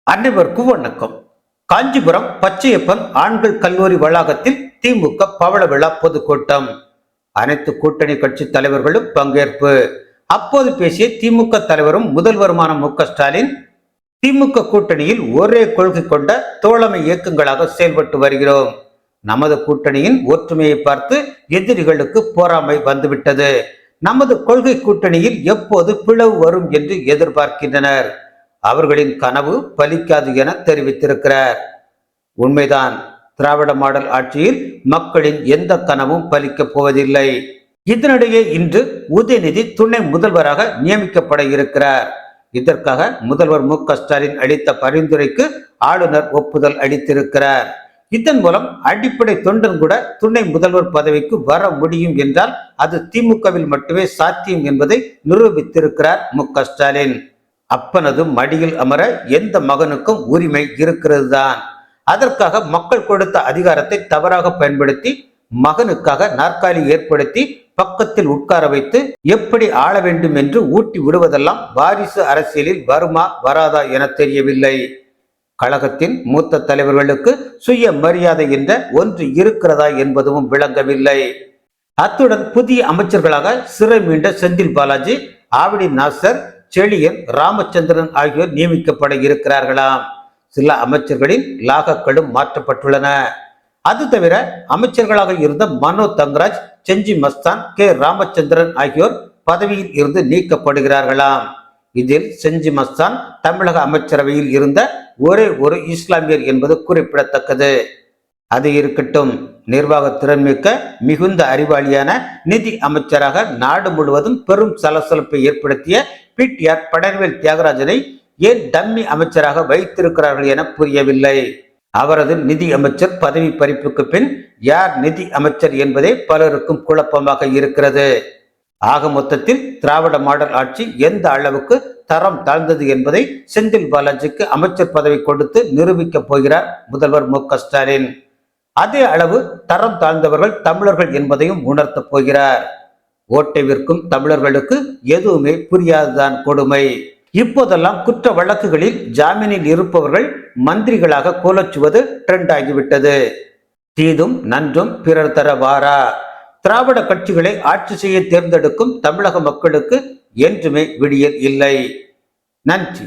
அனைவருக்கும் வணக்கம். காஞ்சிபுரம் பச்சையப்பன் ஆண்கள் கல்லூரி வளாகத்தில் திமுக பவள விழா பொதுக்கூட்டம். அனைத்து கூட்டணி கட்சி தலைவர்களும் பங்கேற்பு. அப்போது பேசிய திமுக தலைவரும் முதல்வருமான மு.க.ஸ்டாலின், திமுக கூட்டணியில் ஒரே கொள்கை கொண்ட தோழமை இயக்கங்களாக செயல்பட்டு வருகிறோம். நமது கூட்டணியின் ஒற்றுமையை பார்த்து எதிரிகளுக்கு பொறாமை வந்துவிட்டது. நமது கொள்கை கூட்டணியில் எப்போது பிளவு வரும் என்று எதிர்பார்க்கின்றனர். அவர்களின் கனவு பலிக்காது என தெரிவித்திருக்கிறார். உண்மைதான், திராவிட மாடல் ஆட்சியில் மக்களின் எந்த கனவும் பலிக்கப் போவதில்லை. இதனிடையே இன்று உதயநிதி துணை முதல்வராக நியமிக்கப்பட இருக்கிறார். இதற்காக முதல்வர் மு.க.ஸ்டாலின் அளித்த பரிந்துரைக்கு ஆளுநர் ஒப்புதல் அளித்திருக்கிறார். இதன் மூலம் அடிப்படை தொண்டன் கூட துணை முதல்வர் பதவிக்கு வர முடியும் என்றால் அது திமுகவில் மட்டுமே சாத்தியம் என்பதை நிரூபித்திருக்கிறார் மு.க.ஸ்டாலின். அப்பனது மடியில் அமர எந்த மகனுக்கும் உரிமை இருக்கிறது தான். அதற்காக மக்கள் கொடுத்த அதிகாரத்தை தவறாக பயன்படுத்தி மகனுக்காக நாற்காலி ஏற்படுத்தி பக்கத்தில் உட்கார வைத்து எப்படி ஆள வேண்டும் என்று ஊட்டி விடுவதெல்லாம் வாரிசு அரசியலில் வருமா வராதா என தெரியவில்லை. கழகத்தின் மூத்த தலைவர்களுக்கு சுய மரியாதை என்ற ஒன்று இருக்கிறதா என்பதும் விளங்கவில்லை. அத்துடன் புதிய அமைச்சர்களாக சிறை மீண்ட செந்தில் பாலாஜி, ஆவடி நாசர், செழியன், ராமச்சந்திரன் ஆகியோர் நியமிக்கப்பட இருக்கிறார்களாம். சில அமைச்சர்களின் லாகக்களும் மாற்றப்பட்டுள்ளன. அது தவிர அமைச்சர்களாக இருந்த மனோ தங்கராஜ், செஞ்சி மஸ்தான், கே ராமச்சந்திரன் ஆகியோர் பதவியில் இருந்து நீக்கப்படுகிறார்களாம். இதில் செஞ்சி மஸ்தான் தமிழக அமைச்சரவையில் இருந்த ஒரே ஒரு இஸ்லாமியர் என்பது குறிப்பிடத்தக்கது. அது இருக்கட்டும், நிர்வாக திறன்மிக்க மிகுந்த அறிவாளியான நிதி அமைச்சராக நாடு முழுவதும் பெரும் சலசலப்பை ஏற்படுத்திய பிடிஆர் பழனிவேல் தியாகராஜனை ஏன் டம்மி அமைச்சராக வைத்திருக்கிறார்கள் என புரியவில்லை. அவரது நிதி அமைச்சர் பதவி பறிப்புக்கு பின் யார் நிதி அமைச்சர் என்பதே பலருக்கும் குழப்பமாக இருக்கிறது. ஆக மொத்தத்தில் திராவிட மாடல் ஆட்சி எந்த அளவுக்கு தரம் தாழ்ந்தது என்பதை செந்தில் பாலாஜிக்கு அமைச்சர் பதவி கொடுத்து நிரூபிக்கப் போகிறார் முதல்வர் மு.க.ஸ்டாலின். அதே அளவு தரம் தாழ்ந்தவர்கள் தமிழர்கள் என்பதையும் உணர்த்தப் போகிறார். ஓட்டை விற்கும் தமிழர்களுக்கு எதுவுமே புரியாதுதான் கொடுமை. இப்போதெல்லாம் குற்ற வழக்குகளில் ஜாமீனில் இருப்பவர்கள் மந்திரிகளாக கோலச்சுவது ட்ரெண்ட் ஆகிவிட்டது. தீதும் நன்றும் பிறர் தர வாரா. திராவிட கட்சிகளை ஆட்சி செய்ய தேர்ந்தெடுக்கும் தமிழக மக்களுக்கு என்றுமே விடியல் இல்லை. நன்றி.